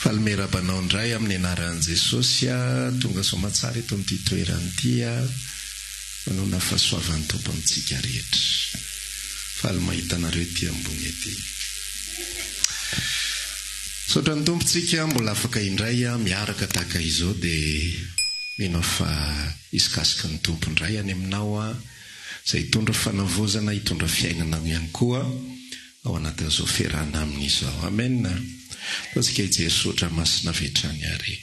Falmerabanao indray amin'ny anaran'i Jesosy tonga somatsara eto amin'ity toerany manona fahasoavan'ny Tompo amintsika rehetra. Faly mahita anareo ety ambony ety. Saotra ny tompontsika mbola afaka indray miaraka tahaka izao dia mino fa isikasika ny tompo indray any aminao izay hitondra fanavozana, hitondra fiainana ihany koa ao anatin'izao fiarahana amin'izao. Amen. Taontsika Jesosy sotra masina vetrany ary.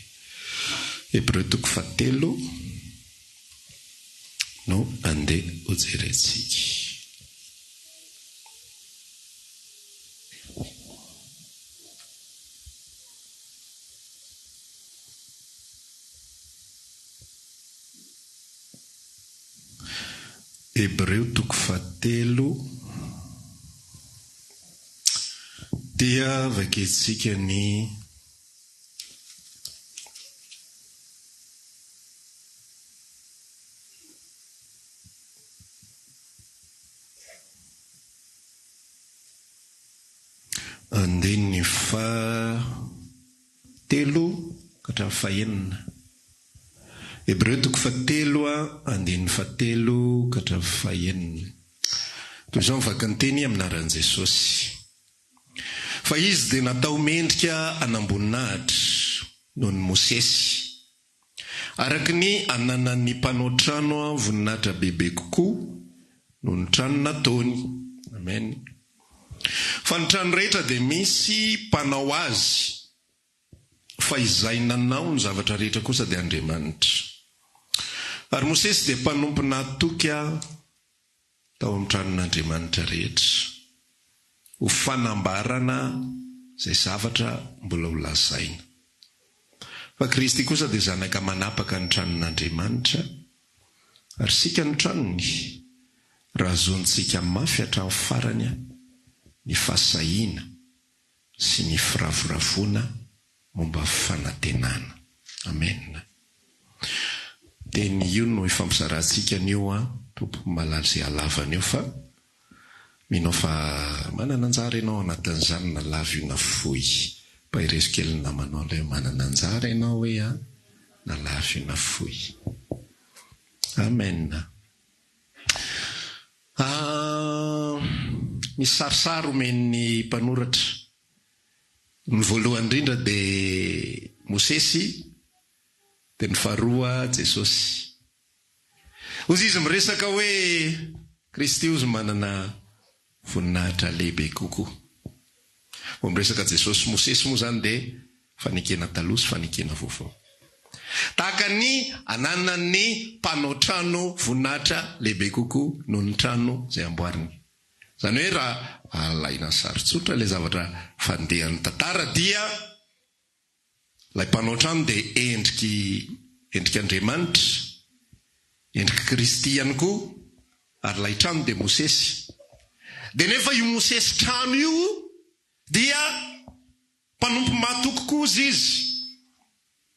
Hebreo 4 no andeha hojerentsika. Hebreo 4 dia vaketsika ny andininy fahatelo katramin'ny fahaenina. Hebreo 4 andininy fahatelo katramin'ny fahaenina. Toy izao mivaky ny teny amin'ny anaran'i Jesosy. Fa izy dia natao mendrika anamboninahitra noho ny Mosesy, araka ny ananan'ny mpanao trano voninahitra bebe kokoa noho ny trano nataony. Amen. Fa ny trano rehetra dia misy mpanao azy, fa izay nanao ny zavatra rehetra kosa dia Andriamanitra. Ary Mosesy dia mpanompona toky tao amin'ny tranon'Andriamanitra rehetra, ho fanambarana izay zavatra mbola ho lazaina. Fa Kristy kosa dia zanaka manapaka ny tranon'Andriamanitra, ary sika ny tranony raha zontsika mafy hatramin'ny farany ny fahasahiana sy ny firavoravona momba fanantenana. Amen. Teny io no ifampizarantsika an'io Tompo malala izay halavana io, fa minao fa manana anjara ianao anatin'izany na lava io na fohy. Pahirezo kely ny namanao ilay manana anjara ianao hoe na lava io na fohy. Amen. Misy sarisary omen'ny mpanoratra. Ny voalohany indrindra dia Mosesy, dia ny faharoa Jesosy. Ozy izy miresaka hoe Kristy ozy manana voninahitra lehibe kokoa. Vao miresaka Jesosy Mosesy moa zany dia fanekena taloha sy fanekena vaovao. Tahaka ny ananan'ny mpanao trano voninahitra lehibe kokoa noho ny trano izay amboariny. Zany hoe raha alaina saritsotra ilay zavatra fandehan'ny tantara dia ilay mpanao trano dia endrik'Andriamanitra, endriky Kristy ihany koa, ary ilay trano dia Mosesy. Dia nefa io Mosesy trano io dia mpanompo mahatoky kosa izy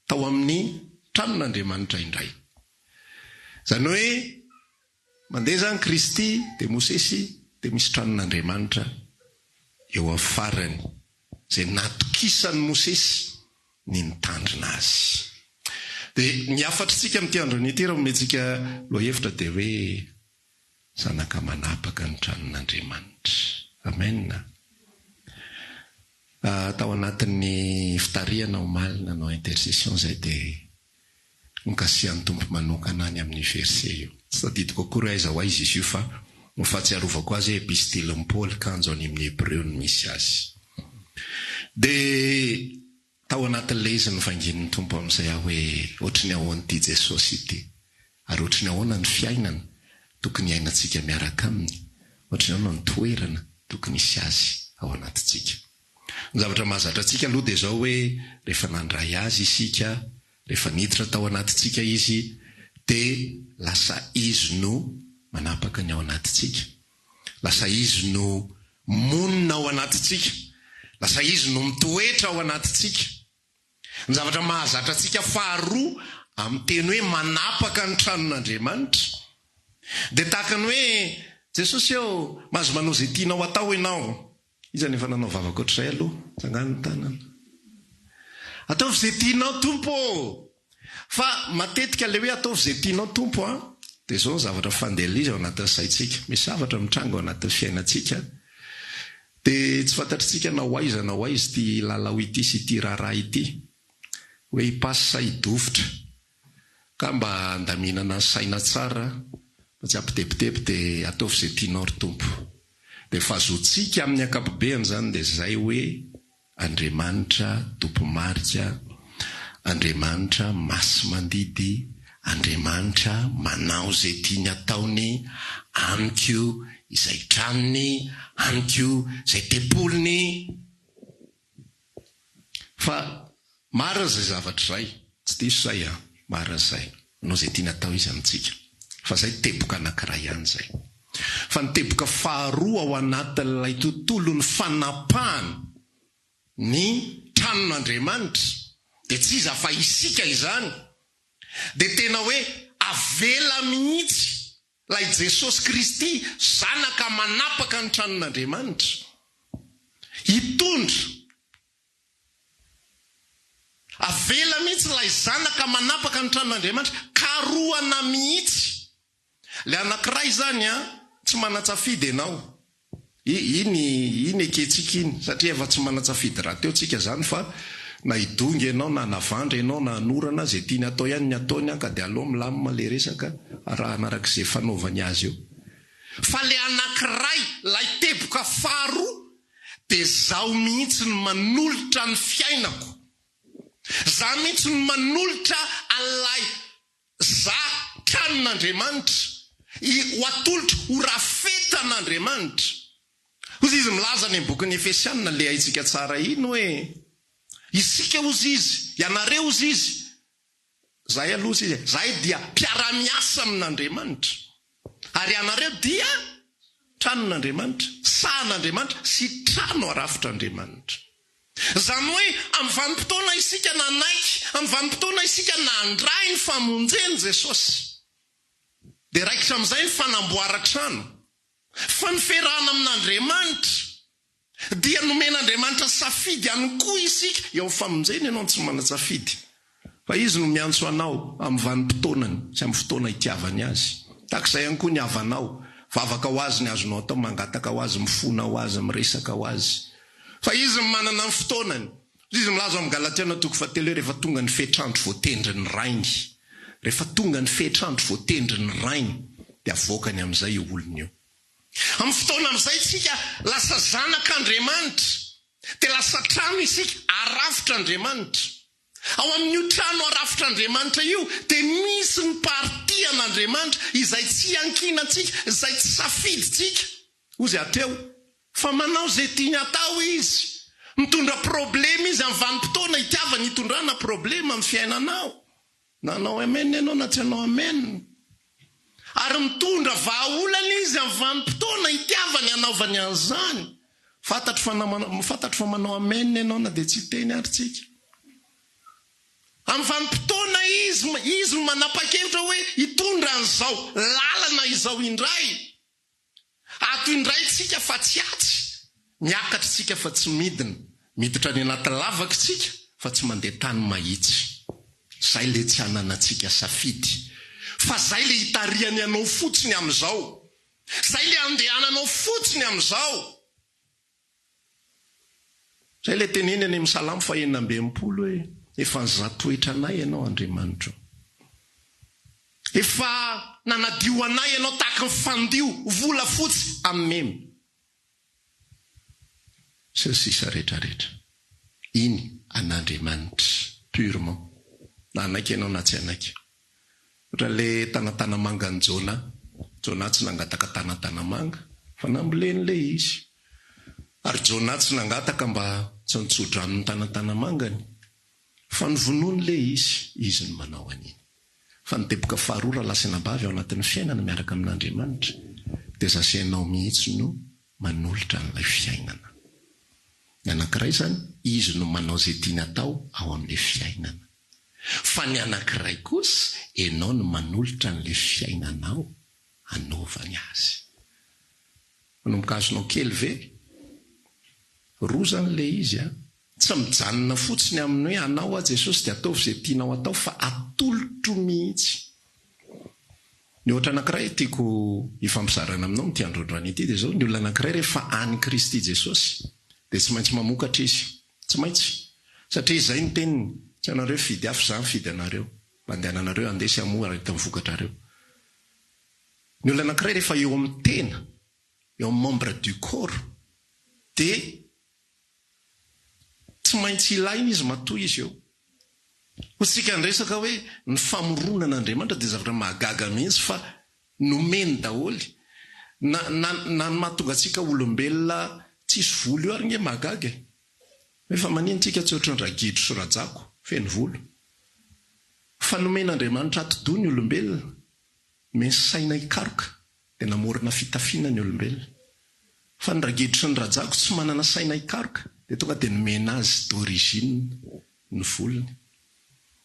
tao amin'ny tranon'Andriamanitra indray. Zany hoe mandeha zany Kristy dia Mosesy dia misy tranon'Andriamanitra eo afarany izay natokisany Mosesy ny nitandrina azy. Dia ny afatritsika amin'ity androny ity raha ometsika lohahevitra dia hoe zanaka manapaka ny tranon'Andriamanitra. Amen. Tao anatin'ny fitariana omaly nanao intercession zay dia nikasihan'ny Tompo manokana any amin'ny verset io. Tsy tadidiko akory aiza ho aiza izy io, fa no fahatsiarovako azy epistilin'ny Paoly kanjo any amin'ny Hebreo no misy azy. Dia tao anatin'ilay izy nivangin'ny Tompo amin'izay hoe ohatry ny ahoan'ity Jesosy ity, ary ohatry ny ahoana ny fiainana tokony iainantsika miaraka aminy, ohatry ny ahoana ny toerana tokony isy azy ao anatintsika. Ny zavatra mahazatra antsika aloha dia izao hoe rehefa nandray azy isika, rehefa niditra tao anatintsika izy, dia lasa izy no manapaka ny ao anatintsika, lasa izy no monina ao anatintsika, lasa izy no mitoetra ao anatintsika. Ny zavatra mahazatra antsika faharoa amin'ny teny hoe manapaka ny tranon'Andriamanitra dia tahaka ny hoe Jesosy eo mahazo manao izay tianao atao ianao. Iza nefa nanao vavaka ohatr'izay aloha, tsangany ny tanana. ataovy zay tianao tompo. Fa matetika le hoe ataovy zay tianao tompo dia zao ny zavatra fandehaliza ao anatin'ny saitsika. Misy zavatra mitranga ao anatin'ny fiainantsika dia tsy fantatritsika na ho aiza ity lalao ity sy ity raharaha ity hoe hipasy sa hidovitra ka mba andaminana saina tsara mba tsy ampitepitepy dia ataovy zay tianao ry tompo. Dia fahazoantsika amin'ny ankapobeny zany dia zay hoe Andriamanitra tompomarika, Andriamanitra masy mandidy, Andriamanitra manao zay tiany ataony amiko izay tranony, amiko izay tepolony. Fa marina zay zavatra zay, tsy diso zay marina zay, manao zay tiany atao izy amintsika. Fa zay teboka anankiray ihany zay. Fa ny teboka faharoa ao anatin'ilay tontolo ny fanapahany ny tranon'Andriamanitra dia tsy iza fa isika izany. Dia tena hoe avela mihitsy ilay Jesosy Kristy zanaka manapaka ny tranon'Andriamanitra hitondra. Avela mihitsy ilay zanaka manapaka ny tranon'Andriamanitra karoana mihitsy. Le anankiray zany tsy manatsafidy ianao. Iny eketsika iny satria efa tsy manatsafidy raha teo tsika zany fa na hidongy ianao na navandra ianao na anorana zay tiany atao ihany ny ataony ka dia aloha milamina le resaka arahana arak'izay fanaovany azy eo. Fa le anankiray lay teboka faharoa dia zaho mihitsy ny manolotra ny fiainako, zaho mihitsy ny manolotra an'ilay tranon'Andriamanitra ho atolotra ho rafetan'Andriamanitra. Ozy izy milaza ny bokin'ny Efesianina le haitsika tsara iny hoe isika ozy izy, ianareo ozy izy, zahay aloha izy, zahay dia mpiara-miasa amin'Andriamanitra ary ianareo dia tranon'Andriamanitra, sahan'Andriamanitra sy trano arafitr'Andriamanitra. Zany hoe amin'ny vanim-potoana isika nanaiky, amin'ny vanim-potoana isika nandray ny famonjeny Jesosy, dia raikitra amin'izay ny fanamboara-trano, fa ny fiarahana amin'Andriamanitra dia nomen'Andriamanitra safidy ihany koa isika eo amin'ny famonjeny. Ianao tsy manatsafidy fa izy no miantso anao amin'ny vanim-potoanany sy amin'ny fotoana itiavany azy. Takizay ihany koa ny havanao, vavaka ho azy ny azonao atao, mangataka ho azy, mifona ho azy, miresaka ho azy. Fa izy manana ny fotoanany. Izy milaza amin'ny Galatiana 3:3 rehefa tonga ny fetrandro voatendry ny rainy, rehefa tonga ny fetrandro voatendry ny rainy dia avoakany amin'izay io olona io. Amin'ny fotoana amin'izay tsika lasa zanak'Andriamanitra, dia lasa trano isika arafitr'Andriamanitra. Ao amin'io trano arafitr'Andriamanitra io dia misy ny party an'Andriamanitra izay tsy ankinantsika, izay tsy safiditsika. Ozy ateo fa manao zay tiany atao izy. Mitondra problema izy amin'ny vanim-potoana itiavany hitondrana problema amin'ny fiainanao. Nanao amen ianao na tsy anao amen. Ary mitondra vahaolana izy amin'ny vanim-potoana itiavany anaovany an'izany. Fantatro fa manao amen ianao na dia tsy teny ary tsika. Amin'ny vanim-potoana izy no manapa-kevitra hoe hitondra an'izao lalana izao indray. Ato indray tsika fa tsy atsy, miakatra tsika fa tsy midina, miditra ny anaty lavaka tsika fa tsy mandeha tany mahitsy. Zay le tsy ananantsika safidy, fa zay le hitariany anao fotsiny amin'izao, zay le andehananao fotsiny amin'izao. Zay le teneny any amin'ny Salamo 119 hoe efa nizatoetra anay ianao Andriamanitra, efa nanadio anay ianao tahaka ny fandio vola fotsy amin'ny memy. Sy ny sisa rehetrarehetra iny an'Andriamanitra purement, na anaiky ianao na tsy anaiky. Ohatra le tanatanamanga ny Jona tsy nangataka tanatanamanga fa namboleny le izy, ary Jona tsy nangataka mba tsy nitsodra amin'ny tanatanamangany fa nyvonoany le izy no manao an'iny. Fa ny teboka faharoa raha lasa nabavy ao anatin'ny fiainana miaraka amin'Andriamanitra dia zasainao mihitsy no manolotra n'ilay fiainana. Ny anankiray zany izy no manao zay tiany atao ao amin'ilay fiainana, fa ny anankiray kosa ianao no manolotra n'ilay fiainanao anaovany azy. Manomboka azonao kely ve? Roa zany le izy tsy mijanona fotsiny amin'ny hoe anao a Jesosy dia ataovy izay tianao atao fa atolotro mihitsy. Ny ohatra anankiray tiako hifampizarana aminao n'ity androandroany ity dia zao, ny olona anankiray rehefa any Kristy Jesosy dia tsy maintsy mamokatra izy, tsy maintsy, satria izay ny teniny, tsy anareo fidy afo za mifidy anareo, mandehananareo andesy amoa araka mivokatra reo. Ny olona anankiray rehefa eo amin'ny tena, eo amin'ny membre du corps, dia tsy maintsy ilaina izy matoy izy eo. Hotsika nresaka hoe ny famoronana Andriamanitra dia zavatra mahagaga mihitsy fa nomeny daholy. Na mahatonga antsika olombelona tsisy volo io ary nge mahagaga. Efa manintsika tsy ohatry ny ragidro sy rajako feno volo. Fa nomen'Andriamanitra atidoha ny olombelona, meny saina ikaroka dia namorona fitafiana ny olombelona. Fa ny ragidro sy ny rajako tsy manana saina ikaroka dia tonga dia nomena azy d'origine ny volony.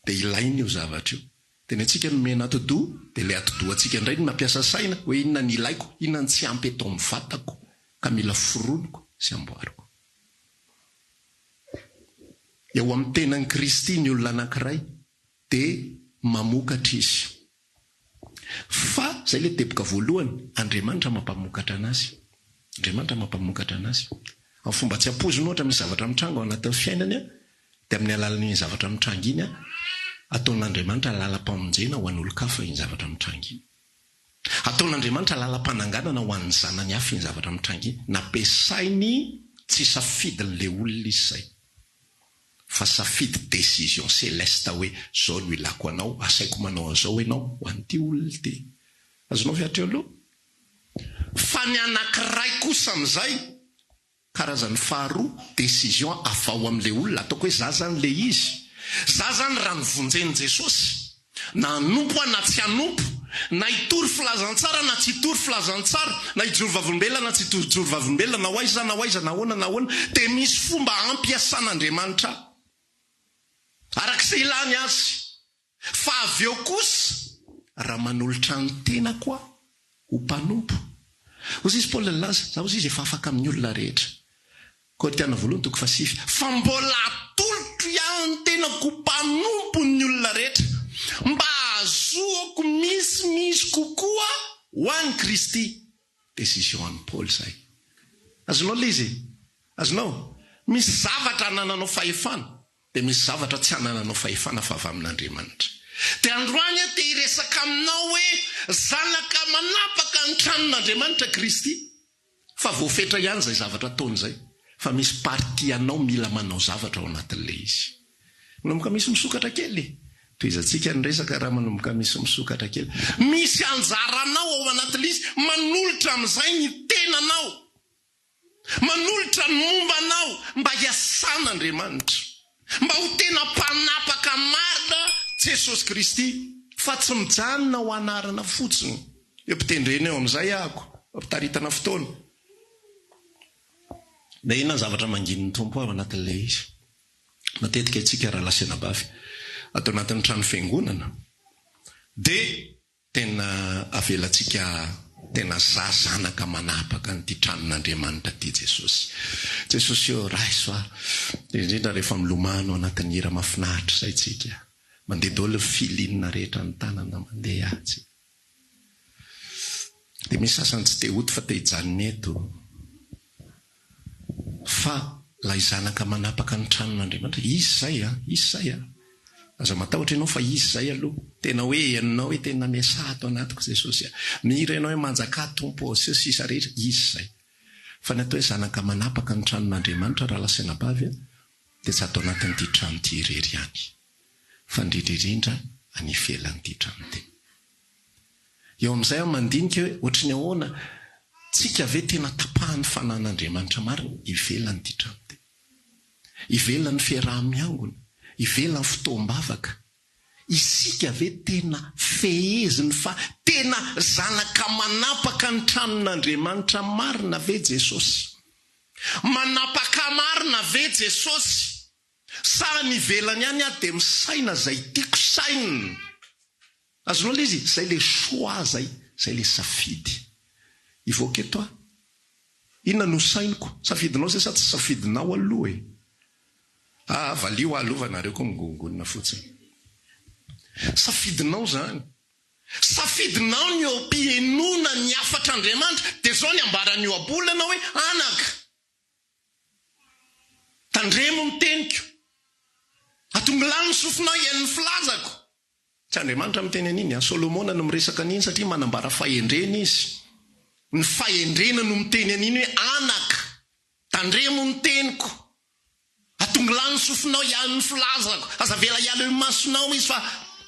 Dia ilaina io zavatra io. Dia ny antsika nomena atidoha, dia ilay atidoha antsika indray no mampiasa saina hoe inona ny ilaiko, inona ny tsy ampy eto amin'ny vatako ka mila foroniko sy amboariko. Eo amin'ny tenan'i Kristy ny olona anankiray dia mamokatra izy. Fa izay ilay teboka voalohany, Andriamanitra mampamokatra anazy. Andriamanitra mampamokatra anazy. Amin'ny fomba tsy ampoziny ohatra misy zavatra mitranga ao anatin'ny fiainany a, dia amin'ny alalan'iny zavatra mitranga iny a, ataon'Andriamanitra lalam-pamonjena ho an'olon-kafa iny zavatra mitranga iny. Ataon'Andriamanitra lalam-pananganana ho an'ny zanany hafa iny zavatra mitranga iny. Nampiasainy tsy safidin'ilay olona izy izay, fa safidy décision céleste hoe zao no ilako anao, asaiko manao an'izao ianao ho an'ity olona ity. Azonao fiatra eo aloha. Fa ny anankiray kosa amin'izay, karazany faharoa, décision avao amin'ilay olona, ataoko hoe za zany le izy. Za zany raha nivonjeny Jesosy, na anompo na tsy anompo, na hitory filazantsara na tsy hitory filazantsara, na hijoro vavolombelona na tsy hijoro vavolombelona, na hoaiza na hoaiza, na hoana na hoana, dia misy fomba ampiasan'Andriamanitra arak'izay ilany azy. Fa avy eo kosa raha manolotra ny tena koa ho mpanompo. Hozy izy Paul laza, za hozy izy efa afaka amin'ny olona rehetra. Korinthiana voalohany toko 9. Fa mbola atolotro ihany ny tenako ho mpanompo ny olona rehetra, mba ahazoako misy kokoa ho an'i Kristy. Décision an'i Paul zay. Azonao le izy? Azonao? Misy zavatra anananao fahefana, dia misy zavatra tsy anananao fahefana fa avy amin'Andriamanitra. Dia androany dia hiresaka aminao hoe zanaka manapaka ny tranon'Andriamanitra Kristy. Fa voafetra ihany zay zavatra ataony zay. Fa misy parti anao mila manao zavatra ao anatin'ilay izy. Manomboka misy misokatra kely. Toizantsika ny resaka raha manomboka misy misokatra kely. Misy anjaranao ao anatin'ilay izy, manolotra amin'izay ny tenanao, manolotra ny mombanao mba hiasan'Andriamanitra, mba ho tena mpanapaka marina Jesosy Kristy, fa tsy mijanona ho anarana fotsiny. Epitendreny eo amin'izay ahako, epitaritana fotoana. Na inona zavatra mangin'ny tompo ao anatin'ilay izy. Matetika itsika raha lasena bavy atao anatin'ny trano fiangonana, dia tena avelantsika tena zanaka manapaka n'ity tranon'Andriamanitra ity Jesosy. Jesosy eo raha isoa, indrindra rehefa milomano anatin'ny hira mahafinaritra izay tsika, mandeha daholo filinina rehetra ny tanana mandeha atsy. Dia misy sasany tsy te hody fa te hijanona eto. Fa ilay zanaka manapaka ny tranon'Andriamanitra, izy zay a. Aza matahotra ianao fa izy zay aloha. Tena hoe ianao hoe tena miasa ato anatiko Jesosy. Mihira ianao hoe manjaka tompo sy sisa rehetra, izy zay. Fa ny atao hoe zanaka manapaka ny tranon'Andriamanitra raha lasaina bavy dia tsy atao anatin'ity trano ity irery ihany, fa indrindraindrindra any ivelan'ity trano ity. Eo amin'izay mandinika hoe ohatry ny ahoana tsika ve tena tapahan'ny fanan'Andriamanitra marina ivelan'ity trano ity. Ivelan'ny fiaraha-miangona, ivelan'ny fotoam-bavaka. Isika ve tena feheziny fa tena zanaka manapaka ny tranon'Andriamanitra marina ve Jesosy? Manapaka marina ve Jesosy? Sa ny ivelany ihany aho dia misaina zay tiako saina. Azonao le izy, zay le choix zay le safidy. Ivoaka eto aho. Inona no sainiko? Safidinao zay sa tsy safidinao aloha e? valio alovanareo koa migongona fotsiny. Safidinao zany. Safidinao ny ompienona ny afatra Andriamanitra, dia zao ny ambarany io abolana hoe anaka. Tandremo ny teniko. Atongilany ny sofinao ian'ny filazako. Tsy Andriamanitra miteny an'iny. Solomona no miresaka an'iny satria manambara fahendrena izy. Ny fahendrena no miteny an'iny hoe anaka. Tandremo ny teniko. Atongilany ny sofinao ian'ny filazako. Aza vela iala io masonao izy fa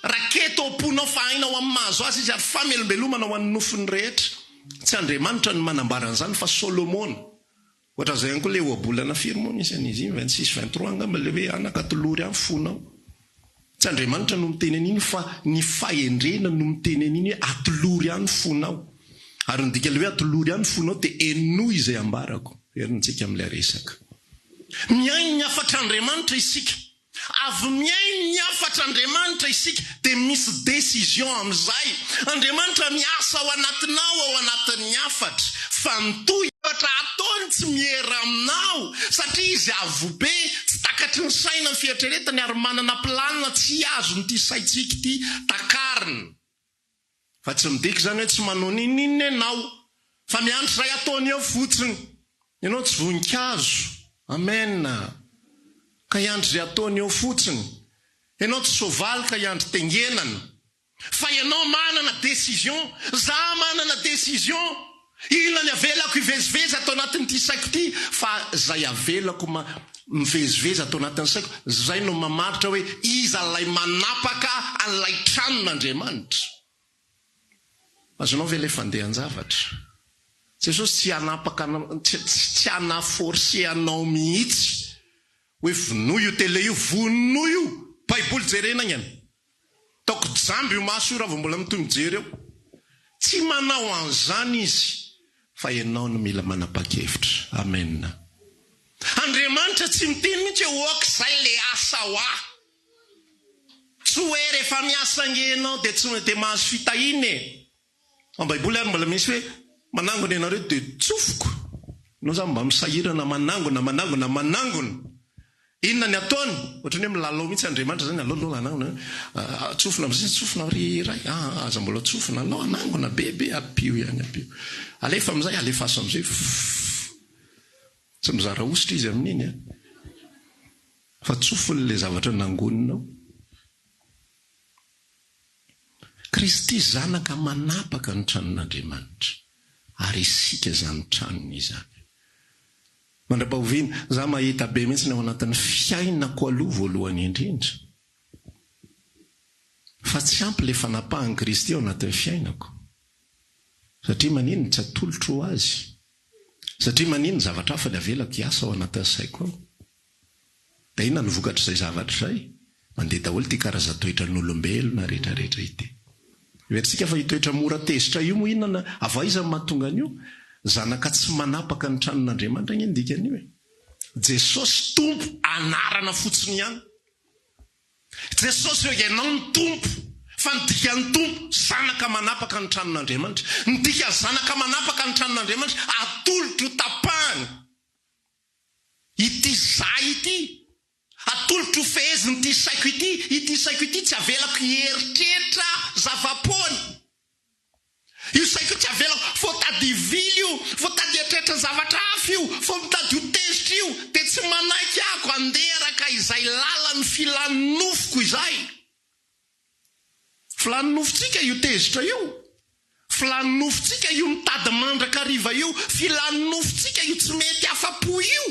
raketo oponao fa hainao amin'ny mahazo azy izy ary famelombelomana ho an'ny nofony rehetra. Tsy Andriamanitra no manambara an'izany fa Solomona. Ohatra zay ihany koa le oabolana firmona izy an'izy 26-23 angamba le hoe anaka tolory amin'ny fonao. Tsy Andriamanitra no miteny an'iny fa ny fahendrena no miteny an'iny hoe atolory amin'ny fonao. Ary ny dika le hoe atolory amin'ny fonao dia enoy izay ambarako. Herintsika amin'ilay resaka. Miainy ny afatra Andriamanitra isika. Avy miainy ny afatra Andriamanitra isika dia misy décision amin'izay. Andriamanitra miasa ao anatinao ao anatin'ny afatra. Fa mitohy afatra ataony tsy mihera aminao satria izy avo be tsy takatry ny saina ny fieritreretany ary manana planina tsy azo nyity saitsika ity takariny. Fa tsy midika zany hoe tsy manao ninina ianao fa miandry izay ataony eo fotsiny. Ianao tsy voninkazo. Amen. Ka iandry izay ataony eo fotsiny. Ianao tsy soavaly ka iandry tengenana. Fa ianao manana décision. Za manana décision. Ina ny avelako ivezivezy atao anatin'ity saiko ity fa zay avelako mivezivezy atao anatin'ny saiko. Zay no mamaritra hoe iza lay manapaka an'ilay tranon'Andriamanitra. Azonao ve ilay fandehan-javatra? Jesosy tsy hanapaka, tsy hanaforce anao mihitsy hoe vonoa io tele io, vonoa io. Baiboly jerena ihany. Taoko jamby io maso io raha vao mbola mitoy mijery eo. Tsy manao an'izany izy. Fa ianao no mila manapa-kevitra. Amen. Andriamanitra tsy miteny mihitsy hoe okizay le asa ho aho. Tsy hoe rehefa miasa angenao dia tsy mety mahazo fitahiny e. Amin'ny Baiboly ary mbola misy hoe manangona ianareo dia tsofoko. Ianao zany mba misahirana manangona. Inona ny ataony? Ohatrany hoe milalao mihitsy Andriamanitra zany alao anangona. Tsofina amin'izay tsofina riray. Aza mbola tsofina alao anangona bebe apio ihany apio. Alefa amin'izay alefaso amin'izay. Tsy mizara ositra izy amin'iny. Fa tsofiny le zavatra nangoninao. Kristy zanaka manapaka ny tranon'Andriamanitra. Ary isika zany tranony izany. Mandra-pahoviana, za mahita be mihitsy ny ao anatin'ny fiainako aloha voalohany indrindra. Fa tsy ampy le fanapahany Kristy ao anatin'ny fiainako. Satria manino tsy atolotro ho azy. Satria manino zavatra hafa ny avelako hiasa ao anatin'ny saiko ao. Dia inona ny vokatra izay zavatra izay? Mandeha daholo ity karazan-toetran'olombelona rehetrarehetra ity. Verisika fa hitoetra mora tezitra io moa inona avaiza mahatonga an'io? Zanaka tsy manapaka ny tranon'Andriamanitra iny dikan'io e. Jesosy tompo anarana fotsiny ihany. Jesosy hoe ianao ny tompo. Fa ny dikan'ny tompo zanaka manapaka ny tranon'Andriamanitra. Ny dika zanaka manapaka ny tranon'Andriamanitra atolotro tapahany. Ity zay ity. Atolotro feheziny ity saiko ity. Ity saiko ity tsy avelako hieritreritra zava-pony. Io saiko tsy avelako fo tady vily io, fo tady eritreritra zavatra hafa io, fo mitady ho tezitra io, dia tsy manaiky ako anderaka izay lalan'ny filan'ny nofoko izay. Filan'ny nofotsika io tezitra io. Filan'ny nofotsika io mitady mandraka riva io. Filan'ny nofotsika io tsy mety afa-po io.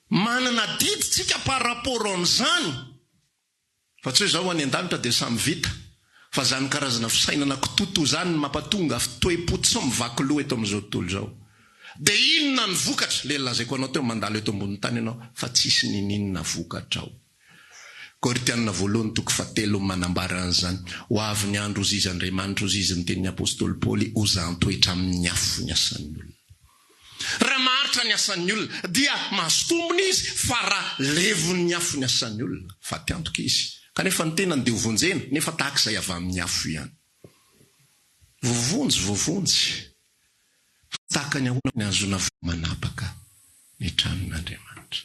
Manana diditsika par rapport amin'izany. Fa tsy hoe zao any an-danitra dia samy vita. Fa zany karazana fisainana kitoto zany ny mampatonga toe-po tsy mivaky loha eto amin'izao tontolo zao. Dia inona ny vokatra? Le lazaiko anao teo mandalo eto ambony tany ianao fa tsisy ninina vokatra ao. Korinthianina 2:7 manambara an'izany. Ho avy ny andro izy Andriamanitra ozy izy nitenin'ny apôstôly Paoly ho zantoetra amin'ny afo ny asan'ny olona. Raha maharitra ny asan'ny olona dia mahasotombony izy fa raha levon'ny afo ny asan'ny olona. Fa tiantoka izy. Kanefa ny tenany dia hovonjena, nefa tahaka izay avy amin'ny afo ihany. Vovonjy. Tahaka ny ahoana ny azona manapaka ny tranon'Andriamanitra.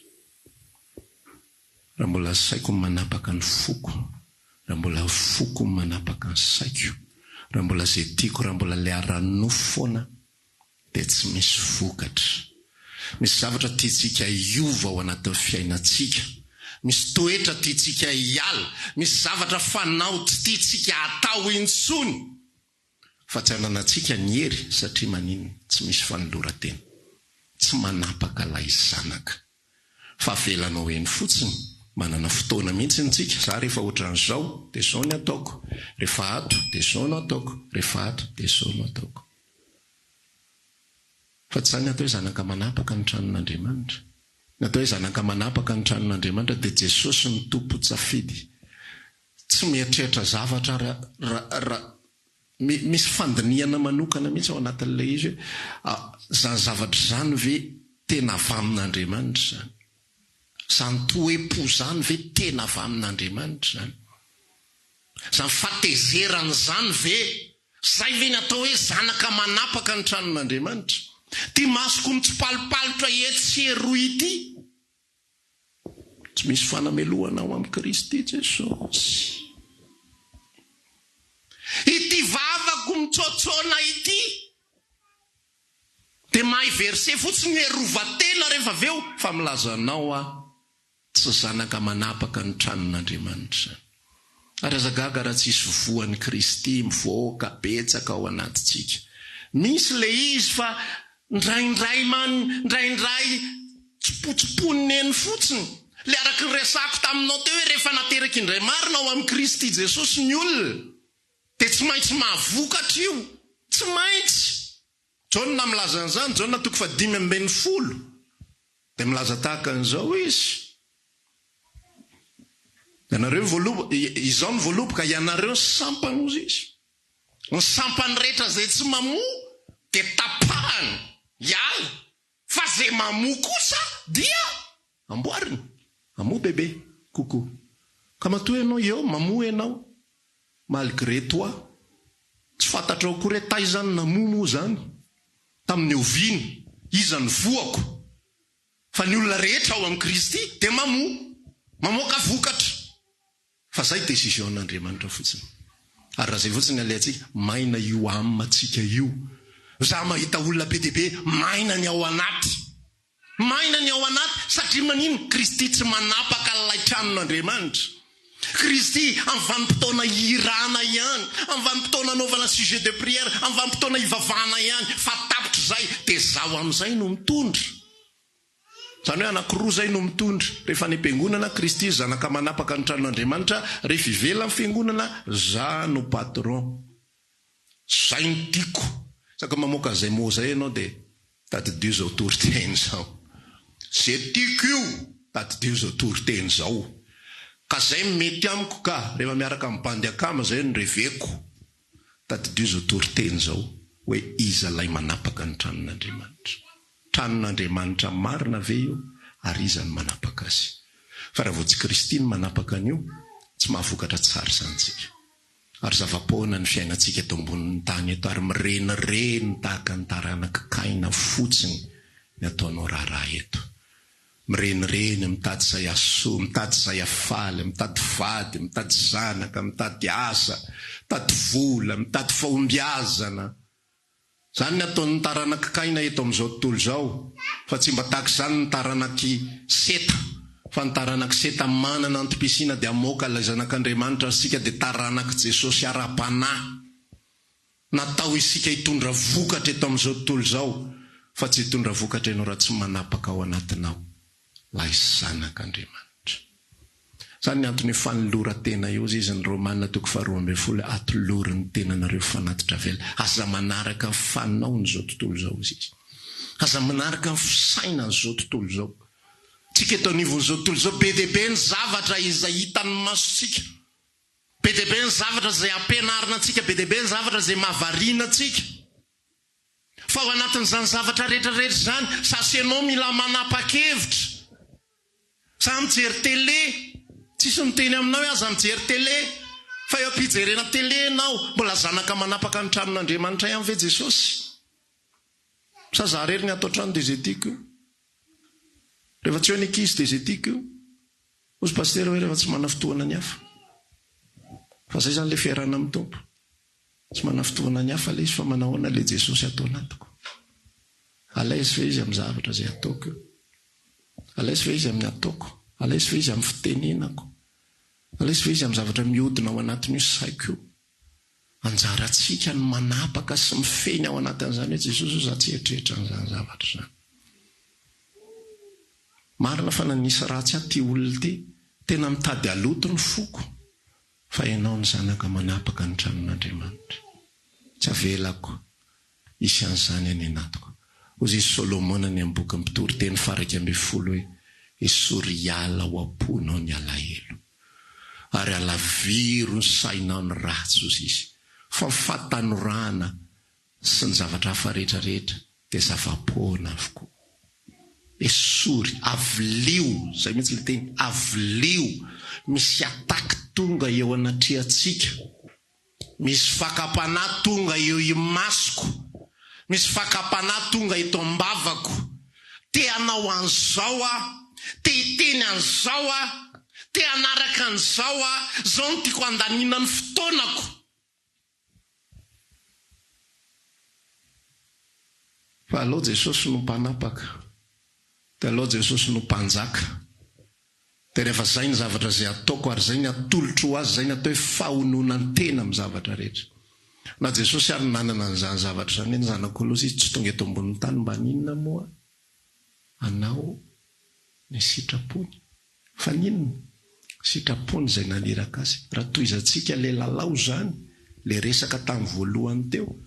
raha mbola saiko manapaka ny foko, raha mbola foko manapaka ny saiko, raha mbola zay tiako, raha mbola le ara-nofo foana, dia tsy misy vokatra. Misy zavatra tiantsika hiova ao anatin'ny fiainantsika, misy toetra tiantsika hiala, misy zavatra fanao tsy tiantsika atao intsony, fa tsy ananantsika ny hery satria manino tsy misy fanoloran-tena, tsy manapaka ilay zanaka. Fa avelanao eny fotsiny, manana fotoana mihitsy ntsika. Za rehefa ohatran'izao dia izao ny ataoko, rehefa ato dia izao no ataoko, rehefa ato dia izao no ataoko. Fa tsy zany atao hoe zanaka manapaka ny tranon'Andriamanitra. Natao hoe zanaka manapaka ny tranon'Andriamanitra dia Jesosy ny tompo tsafidy. Tsy mieritreritra zavatra misy fandiniana manokana mihitsy ao anatin'ilay izy hoe zany zavatra zany ve tena avy amin'Andriamanitra zany? Zany toe-po zany ve tena avy amin'Andriamanitra zany? Zany fatezerana zany ve? Zay ve natao hoe zanaka manapaka ny tranon'Andriamanitra? Ty masoko mitsipalopalotra etsy ity. Tsy misy fanamelohana ao amin'ny Kristy Jesosy. Ity vavako mitsotsona ity dia mahay verset fotsiny hoe rovatena rehefa aveo fa milazanao tsy zanaka manapaka ny tranon'Andriamanitra. Arazagaga raha tsisy voan'ny Kristy mivoaka betsaka ao anatintsika. Misy le izy fa ndraindray tsipotsiponiny eny fotsiny. Le araky ny resako taminao teo hoe rehefa nateraka indray marina ao amin'ny Kristy Jesosy ny olona dia tsy maintsy mahavokatra io. Tsy maintsy. Jona milaza an'izany, Jona 5:40 dia milaza tahaka an'izao izy. Ianareo izao ny voaloboka, ianareo sampany ozy izy. Ny sampany rehetra zay tsy mamoa dia tapahany, hiala. Fa zay mamoa kosa dia amboariny. Amoa bebe, koko. Ka matoa ianao eo, mamoa ianao. Malgré toi. Tsy fantatrao koa hoe taizany namoa zany. Tamin'ny oviany, izany voako. Fa ny olona rehetra ao amin'ny Kristy dia mamoa. Mamoaka vokatra. Fa zay décision-n'Andriamanitra fotsiny. Ary raha zay fotsiny alehantsika, maina io amantsika io. Za mahita olona be dia be, maina ny ao anaty. Maina ny ao anaty, satria manino? Kristy tsy manapaka ilay tranon'Andriamanitra. Kristy amin'ny vanim-potoana hirana ihany, amin'ny vanim-potoana anaovana sujet de prière, amin'ny vanim-potoana hivavahana ihany, fa tapitra zay, dia zaho amin'izay no mitondra. Zany hoe anankiroa zay no mitondra. Rehefa ny ampiangonana, Kristy zanaka manapaka ny tranon'Andriamanitra. Rehefa ivela amin'ny fiangonana, za no patron. Zay no tiako. Saka mamoaka zay moa zay ianao dia tadidio zao toriteny zao. Zay tiako io, tadidio zao toriteny zao. Ka zay mety amiko ka, rehefa miaraka amin'ny bandy akama zay no reveko. Tadidio zao toriteny zao, hoe iza lay manapaka ny tranon'Andriamanitra. Tranon'Andriamanitra marina ve io, ary iza ny manapaka azy. Fa raha vao tsy Kristy ny manapaka an'io, tsy mahavokatra tsara santsika. Ary zava-poana ny fiainantsika eto ambonin'ny tany eto, ary mirenireny tahaka ny taranaka Kaina fotsiny ny ataonao raharaha eto. Mirenireny mitady zay asoa, mitady zay afaly, mitady vady, mitady zanaka, mitady asa, mitady vola, mitady fahombiazana. Zany ny ataon'ny taranaka Kaina eto amin'izao tontolo zao. Fa tsy mba tahaka izany ny taranaky Seta. Fa ny taranaky Seta manana antom-pisiana dia amoaka ilay zanak'Andriamanitra isika dia taranaky Jesosy ara-panahy. Natao isika hitondra vokatra eto amin'izao tontolo zao. Fa tsy hitondra vokatra ianao raha tsy manapaka ao anatinao ilay zanak'Andriamanitra. Zany ny antony fanoloran-tena io izy ny Romanina 12:20, atolory ny tenanareo fanatitra vela. Aza manaraka ny fanao n'izao tontolo zao izy. Aza manaraka ny fisaina n'izao tontolo zao. Tsika eto anivon'izao tontolo zao, be dia be ny zavatra izay hitan'ny masontsika. Be dia be ny zavatra izay ampianarina antsika, be dia be ny zavatra izay mahavariana antsika. Fa ao anatin'izany zavatra rehetrarehetra zany, sasianao mila manapa-kevitra. Sa mijery télé, tsisy miteny aminao hoe aza mijery télé. Fa eo ampijerena télé ianao, mbola zanaka manapaka ny tranon'Andriamanitra ihany ve Jesosy? Sa za rery ny atao trano dia zay tiako io. Rehefa tsy hoe ny ankizy dia zay tiako io. Ozy pasteur hoe rehefa tsy mana fotoana ny hafa. Fa zay zany le fiarana amin'ny tompo. Tsy mana fotoana ny hafa le izy fa manahoana le Jesosy atao anatiko. Alaizy ve izy amin'ny zavatra zay ataoko io? Alaizy ve izy amin'ny ataoko? Alaizy ve izy amin'ny fitenenako? Alaizy ve izy amin'ny zavatra mihodina ao anatiny io saiko io? Anjarantsika ny manapaka sy mifeny ao anatin'izany hoe Jesosy io za tsy eritreritra n'izany zavatra zany. Marina fa nanisy ratsy aty olona ty, tena mitady aloto ny foko. Fa ianao ny zanaka manapaka ny tranon'Andriamanitra. Tsy avelako isy an'izany any anatiko. Ozy izy Solomona ny amin'ny boky Mpitori teny faraka 12 hoe esory hiala ho amponao ny alahelo. Ary alaviro ny sainao ny ratsy ozy izy. Fa fatanorana sy ny zavatra hafa rehetrarehetra dia zava-poana avokoa. Esory, avlio, zay mihitsy le teny, avlio, misy ataky tonga eo anatrehantsika. Misy fakapana tonga eo imasoko. Misy fakapana tonga eto ambavako. Te anao an'izao a, te hiteny an'izao a, te anaraka an'izao a, zao no tiako andanina ny fotoanako. Fa alao Jesosy no mpanapaka. Dia alao Jesosy no mpanjaka. Dia rehefa zay ny zavatra zay ataoko ary zay ny atolotro ho azy, zay ny atao hoe fahononany tena amin'ny zavatra rehetra. Na Jesosy ary nanana n'izany zavatra zany, ny zanak'olozy izy tsy tonga eto ambonin'ny tany mba ninona moa? Anao ny sitrapony. Fa ninona? Sitrapony zay naniraka azy. Raha toizantsika le lalao zany, le resaka tamin'ny voalohany teo.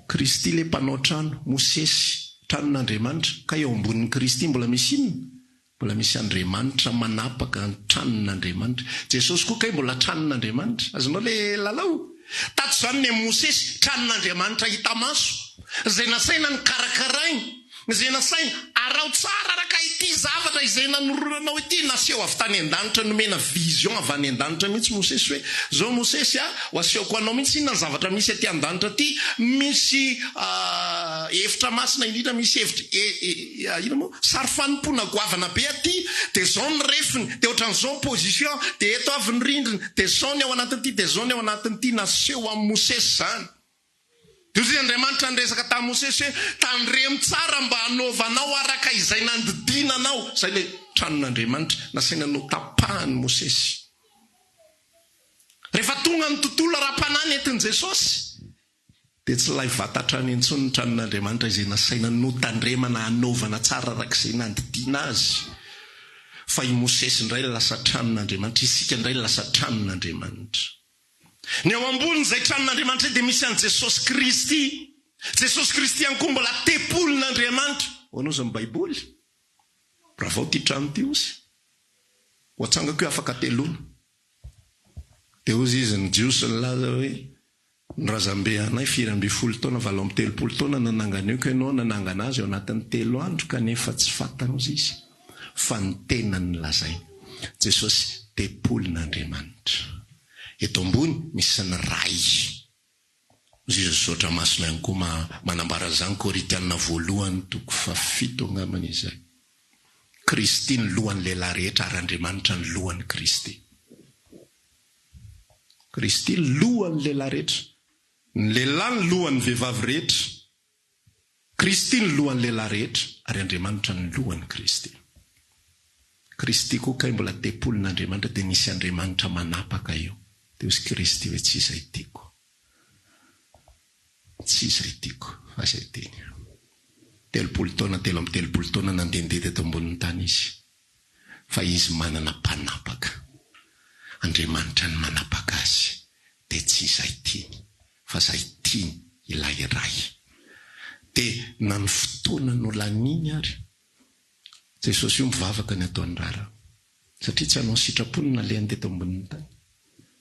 Kristy le mpanao trano, Mosesy, tranon'Andriamanitra, ka eo ambonin'ny Kristy mbola misy inona? Mbola misy Andriamanitra manapaka ny tranon'Andriamanitra. Jesosy koa kay mbola tranon'Andriamanitra. Azonao le lalao? Tato zany ny Mosesy, tranon'Andriamanitra hita maso. Zay nasaina ny karakarainy, zay nasaina arao tsara araka ity zavatra izay nanoronanao ity, naseho avy tany an-danitra, nomena vision avy any an-danitra mihitsy Mosesy hoe zao Mosesy ho asehoko anao mihitsy inona ny zavatra misy aty an-danitra aty, misy efitra masina indrindra, misy efitra ino moa sary fanompona goavana be aty, dia zao ny refiny, dia ohatran'izao position, dia eto avy ny rindrina, dia zao ny ao anatin'ity, dia zao ny ao anatin'ity, naseho amin'ny Mosesy zany. Dia ozy Andriamanitra nyresaka tamin'ny Mosesy hoe tandremo tsara mba hanaovanao araka izay nandidinanao. Zay le tranon'Andriamanitra nasaina no tapahany Mosesy. Rehefa tonga ny tontolo ara-panany etin' Jesosy, dia tsy lay vatatrany intsony ny tranon'Andriamanitra izay nasaina no tandremana hanaovana tsara araka izay nandidina azy. Fa i Mosesy indray lasa tranon'Andriamanitra, isika indray lasa tranon'Andriamanitra. Ny ao ambony zay tranon'Andriamanitra dia misy an Jesosy Kristy. Jesosy Kristy ihany koa mbola tempolin'Andriamanitra. Hoanao zany Baiboly? Bravo ty trano ty ozy. Ho atsangako io afaka teloana. Dia ozy izy ny jiosy ny laza hoe ny razambe anay 4 taona 7 taona nanangana io, ka ianao nanangana azy ao anatin'ny 3 andro kanefa tsy fantany ozy izy. Fa ny tena ny lazainy. Jesosy tempolin'Andriamanitra. Eto ambony misy ny ray. Ozy izy zotra masina ihany koa manambara zany Korintiana 1:7 angambany izay. Kristy ny lohan'ny lehilahy rehetra ary Andriamanitra ny lohan'ny Kristy. Kristy lohan'ny lehilahy rehetra. Ny lehilahy ny lohan'ny vehivavy rehetra. Kristy ny lohan'ny lehilahy rehetra ary Andriamanitra ny lohan'ny Kristy. Kristy koa kay mbola tempolin'Andriamanitra, dia nisy Andriamanitra manapaka eo. Dia ozy Kristy hoe tsy izay tiako. Tsy izay tiako, fa izay teny. 30 taona, 30 taona nandendety eto ambonin'ny tany izy. Fa izy manana mpanapaka. Andriamanitra ny manapaka azy. Dia tsy izay tiany, fa izay tiany ilay iray. Dia na ny fotoana no laniny ary, Jesosy io mivavaka ny ataony rara. Satria tsy hanao sitrapony na le andeto ambonin'ny tany.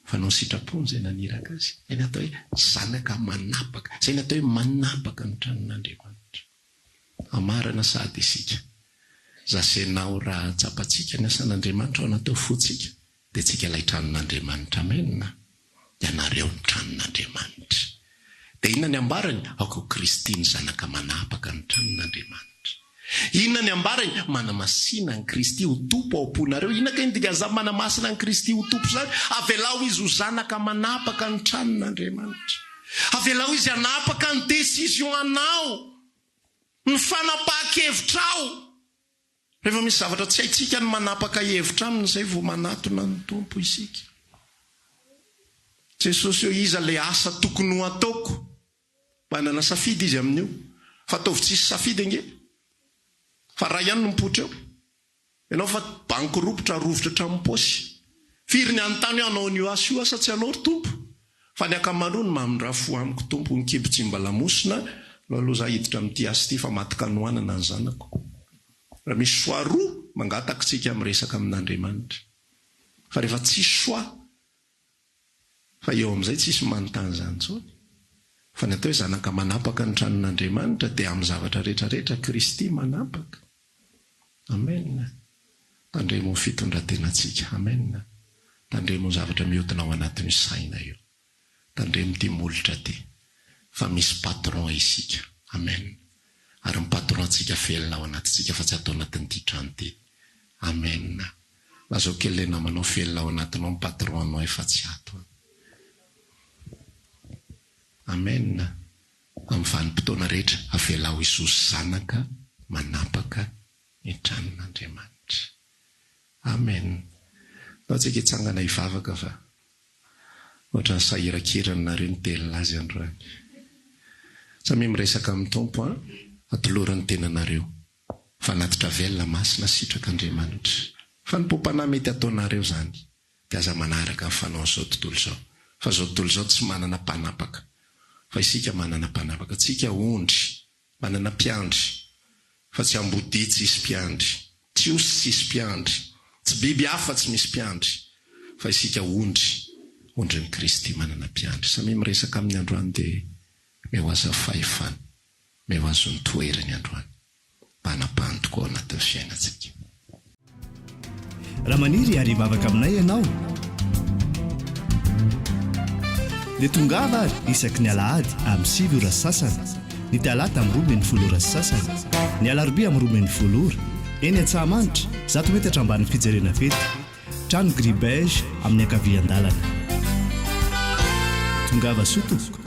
Fa hanao sitrapony zay naniraka azy. Zay ny atao hoe zanaka manapaka. Zay ny atao hoe manapaka ny tranon'Andriamanitra. Amarana sady isika. Zasenao raha tsapatsika ny asan'Andriamanitra ao anatao fotsika, dia tsika ilay tranon'Andriamanitra menina. Ianareo ny tranon'Andriamanitra. Dia inona ny ambarany? Ao Kristy ny zanaka manapaka ny tranon'Andriamanitra. Inona ny ambarany? Manamasina ny Kristy ho tompo ao am-ponareo. Inona ka indika za manamasina ny Kristy ho tompo zany? Avelao izy ho zanaka manapaka ny tranon'Andriamanitra. Avelao izy hanapaka ny décision anao, ny fanapahan-kevitrao. Rehefa misy zavatra tsy haitsika ny manapaka hevitra aminy, izay vao manatona ny tompo isika. Jesosy eo, iza le asa tokony ho ataoko? Manana safidy izy amin'io. Fa ataovy tsisy safidy nge. Fa raha ihany no mipotra eo. Ianao fa bankiropotra rovotra hatramin'ny paosy. Firy ny anontany hoe anao an'io asa io asa tsy anao ry tompo. Fa ny ankamaroany mamindra fo amiko tompo, ny kibo tsy mba lamosina, aloha za hiditra amin'ity asa ity fa matika noanana ny zanako. Raha misy soa roa mangatakitsika miresaka amin'Andriamanitra. Fa rehefa tsisy soa, fa eo amin'izay tsisy manontany zany intsony. Fa ny atao hoe zanaka manapaka ny tranon'Andriamanitra dia amin'ny zavatra rehetrarehetra Kristy manapaka. Amen. Tandremo ny fitondratenantsika. Amen. Tandremo ny zavatra mihodina ao anatin'ny saina io. Tandremo ty molotra ty. Fa misy patron isika. Amen. Ary ny patron antsika felona ao anatintsika fa tsy atao anatin'ity trano ty. Amen. Azao kely namanao felona ao anatinao ny patron anao efa tsy ato. Amen. Amin'ny vanim-potoana rehetra avelao Jesosy zanaka manapaka ny tranon'Andriamanitra. Amen. Taontsika hitsangana hivavaka fa ohatra ny sahiran-kirana nareo ny telona azy androany. Samy miresaka amin'ny tompo atoloran'ny tenanareo. Fa natitra velona masina sitrak'Andriamanitra. Fa ny pompanahy mety ataonareo zany. Dia aza manaraka amin'ny fanao izao tontolo izao. Fa izao tontolo izao tsy manana mpanapaka. Fa isika manana mpanapaka. Tsika ondry, manana mpiandry. Fa tsy ambodi tsisy mpiandry. Tsy osy tsisy mpiandry. Tsy biby hafa tsy misy mpiandry. Fa isika ondry ny Kristy manana mpiandry. Samy miresaka amin'ny androany dia mehoaza fahefana. Mehoazo ny toerany androany. Panapahany tokoa anatin'ny fiainantsika. Raha maniry ary mavaka aminay ianao dia tongava ary isaky ny alahady amin'ny 7 ora sasany, ny talata amin'ny 12 ora sasany, ny alarobia amin'ny 12 ora, eny Antsahamanitra 100 metatra ambany fijerena fety, trano Gribege amin'ny ankavian-dalana. Tongava soa tompoko.